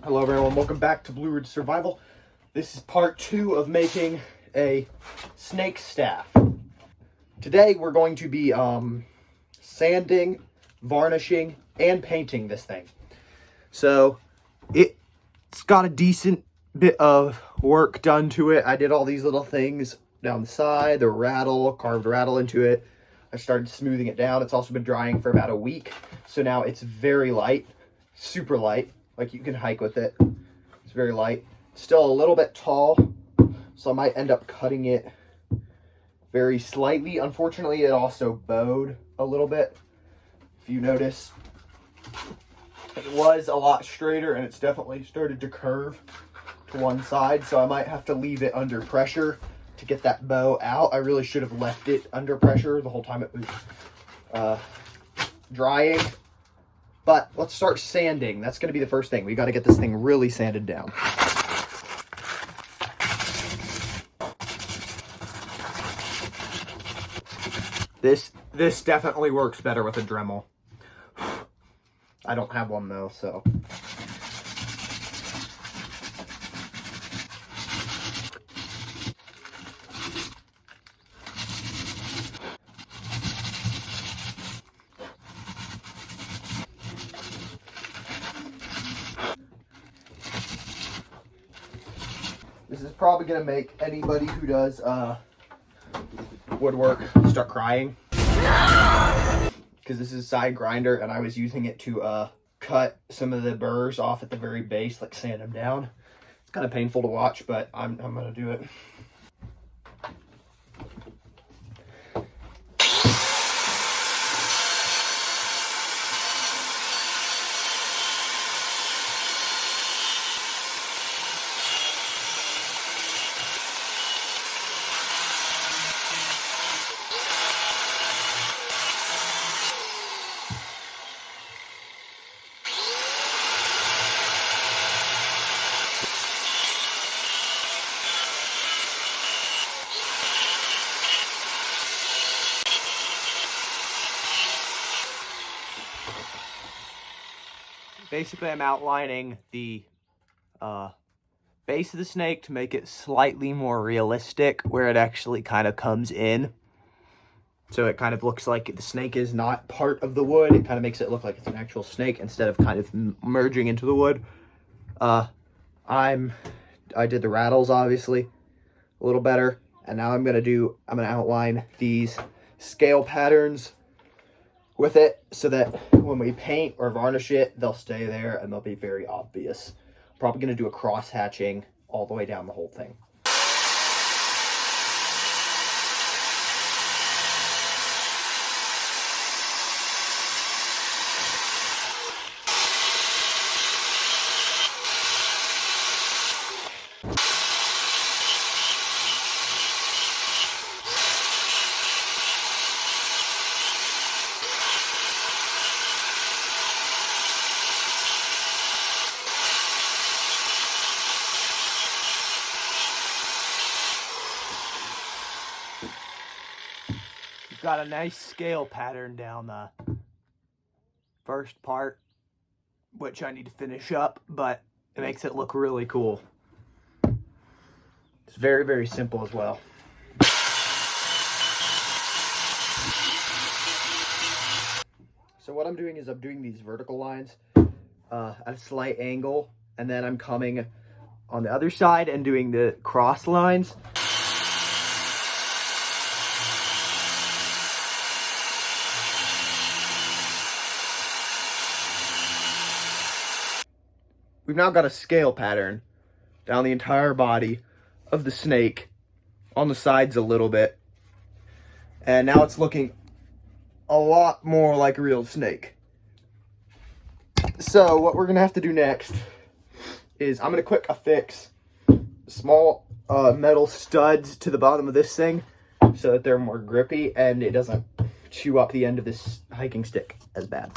Hello everyone, welcome back to Blue Ridge Survival. This is part 2 of making a snake staff. Today we're going to be sanding, varnishing, and painting this thing. So it's got a decent bit of work done to it. I did all these little things down the side, the rattle, carved rattle into it. I started smoothing it down. It's also been drying for about a week. So now it's very light, super light. Like you can hike with it. It's very light. Still a little bit tall, so I might end up cutting it very slightly. Unfortunately, it also bowed a little bit. If you notice, it was a lot straighter and it's definitely started to curve to one side, so I might have to leave it under pressure to get that bow out. I really should have left it under pressure the whole time it was drying. But let's start sanding. That's going to be the first thing. We got to get this thing really sanded down. This definitely works better with a Dremel. I don't have one though, so. This is probably going to make anybody who does woodwork start crying. Because this is a side grinder and I was using it to cut some of the burrs off at the very base, like sand them down. It's kind of painful to watch, but I'm going to do it. Basically, I'm outlining the base of the snake to make it slightly more realistic, where it actually kind of comes in. So it kind of looks like the snake is not part of the wood. It kind of makes it look like it's an actual snake instead of kind of merging into the wood. I did the rattles, obviously, a little better. And now I'm going to outline these scale patterns with it so that when we paint or varnish it, they'll stay there and they'll be very obvious. Probably going to do a cross hatching all the way down the whole thing. Got a nice scale pattern down the first part, which I need to finish up, but it makes it look really cool. It's very, very simple as well. So what I'm doing is I'm doing these vertical lines at a slight angle, and then I'm coming on the other side and doing the cross lines. We've now got a scale pattern down the entire body of the snake, on the sides a little bit. And now it's looking a lot more like a real snake. So what we're gonna have to do next is I'm gonna quick affix small metal studs to the bottom of this thing so that they're more grippy and it doesn't chew up the end of this hiking stick as bad.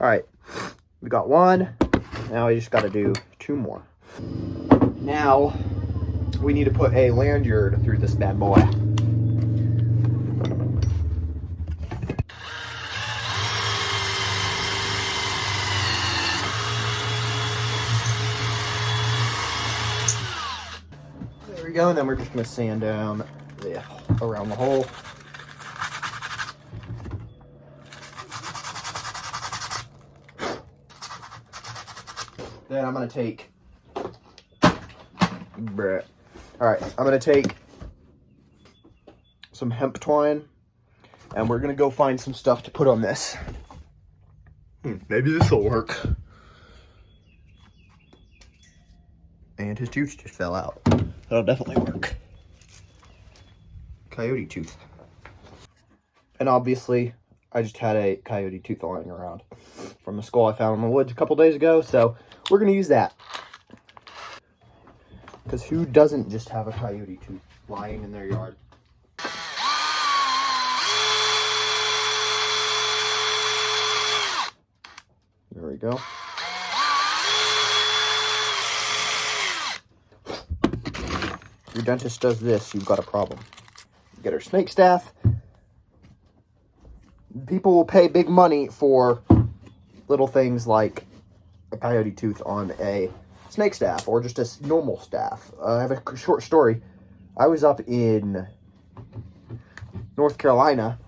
All right, we got one. Now we just got to do two more. Now we need to put a lanyard through this bad boy. we go, and then we're just gonna sand down around the hole. Then I'm gonna take, I'm gonna take some hemp twine, and we're gonna go find some stuff to put on this. Maybe this will work. And his tooth just fell out. That'll definitely work. Coyote tooth. And obviously, I just had a coyote tooth lying around from a skull I found in the woods a couple days ago, so we're gonna use that. Because who doesn't just have a coyote tooth lying in their yard? There we go. If your dentist does this, you've got a problem. You get our snake staff. People will pay big money for little things like a coyote tooth on a snake staff or just a normal staff. I have a short story. I was up in North Carolina,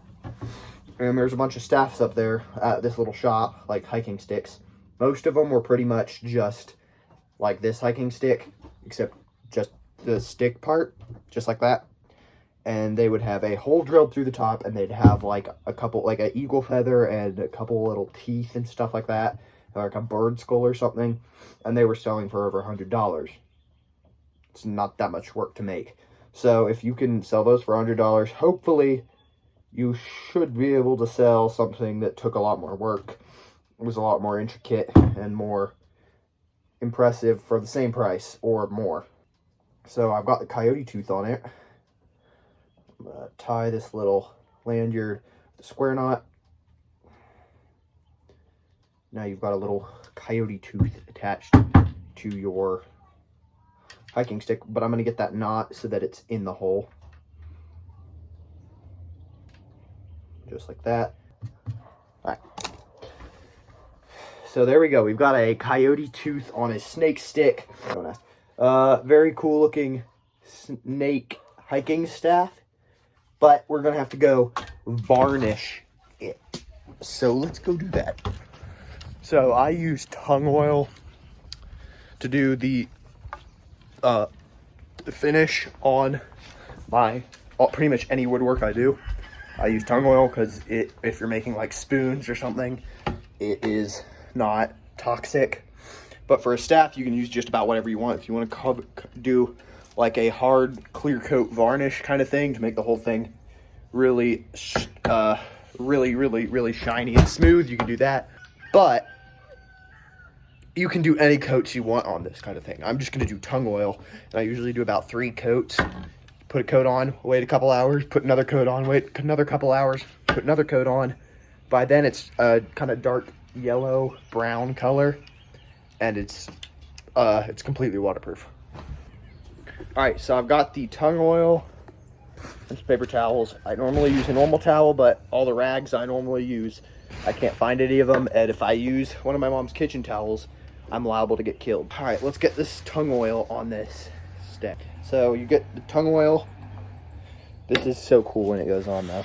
and there's a bunch of staffs up there at this little shop, like hiking sticks. Most of them were pretty much just like this hiking stick, except just the stick part, just like that. And they would have a hole drilled through the top, and they'd have like a couple, like an eagle feather and a couple little teeth and stuff like that, like a bird skull or something. And they were selling for over $100. It's not that much work to make. So if you can sell those for $100, hopefully you should be able to sell something that took a lot more work, was a lot more intricate and more impressive for the same price or more. So I've got the coyote tooth on it. I'm going to tie this little lanyard, the square knot. Now you've got a little coyote tooth attached to your hiking stick, but I'm going to get that knot so that it's in the hole. Just like that. All right. So there we go. We've got a coyote tooth on a snake stick. Very cool looking snake hiking staff. But we're going to have to go varnish it. So let's go do that. So I use Tung Oil to do the finish on my pretty much any woodwork I do. I use Tung Oil because if you're making like spoons or something, it is not toxic. But for a staff, you can use just about whatever you want. If you want to do like a hard clear coat varnish kind of thing to make the whole thing really really shiny and smooth, you can do that. But you can do any coats you want on this kind of thing. I'm just going to do Tung Oil, and I usually do about 3 coats. Put a coat on, wait a couple hours, put another coat on, wait another couple hours, put another coat on. By then it's a kind of dark yellow brown color, and it's completely waterproof. Alright, so I've got the Tung Oil and some paper towels. I normally use a normal towel, but all the rags I normally use, I can't find any of them, and if I use one of my mom's kitchen towels, I'm liable to get killed. Alright, let's get this Tung Oil on this stick. So you get the Tung Oil. This is so cool when it goes on though.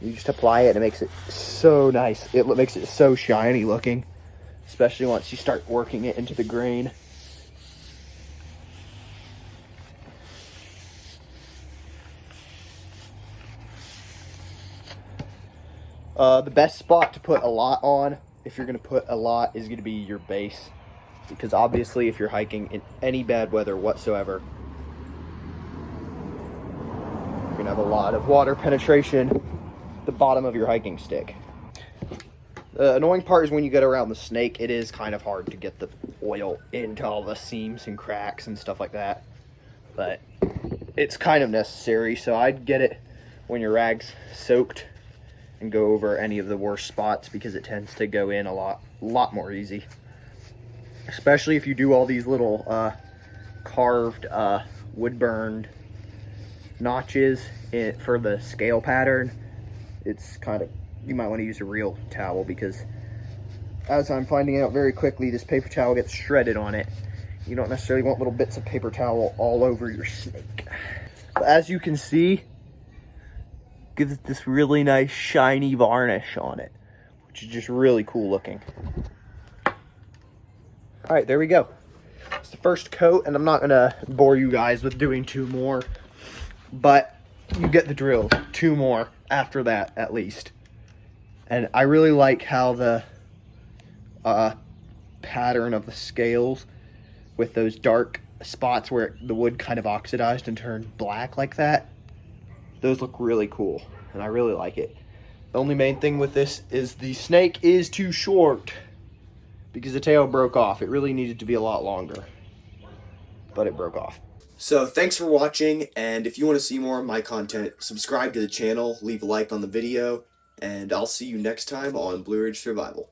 You just apply it and it makes it so nice. It makes it so shiny looking, especially once you start working it into the grain. The best spot to put a lot on, if you're going to put a lot, is going to be your base. Because obviously if you're hiking in any bad weather whatsoever, you're going to have a lot of water penetration at the bottom of your hiking stick. The annoying part is when you get around the snake, it is kind of hard to get the oil into all the seams and cracks and stuff like that. But it's kind of necessary, so I'd get it when your rag's soaked and go over any of the worst spots, because it tends to go in a lot more easy. Especially if you do all these little carved wood burned notches for the scale pattern. It's kind of, you might want to use a real towel, because as I'm finding out very quickly, this paper towel gets shredded on it You don't necessarily want little bits of paper towel all over your snake. But as you can see, gives it this really nice shiny varnish on it, which is just really cool looking. All right, there we go. It's the first coat, and I'm not gonna bore you guys with doing 2 more, but you get the drill. 2 more after that, at least. And I really like how the pattern of the scales with those dark spots where the wood kind of oxidized and turned black like that. Those look really cool, and I really like it. The only main thing with this is the snake is too short because the tail broke off. It really needed to be a lot longer, but it broke off. So thanks for watching, and if you want to see more of my content, subscribe to the channel, leave a like on the video, and I'll see you next time on Blue Ridge Survival.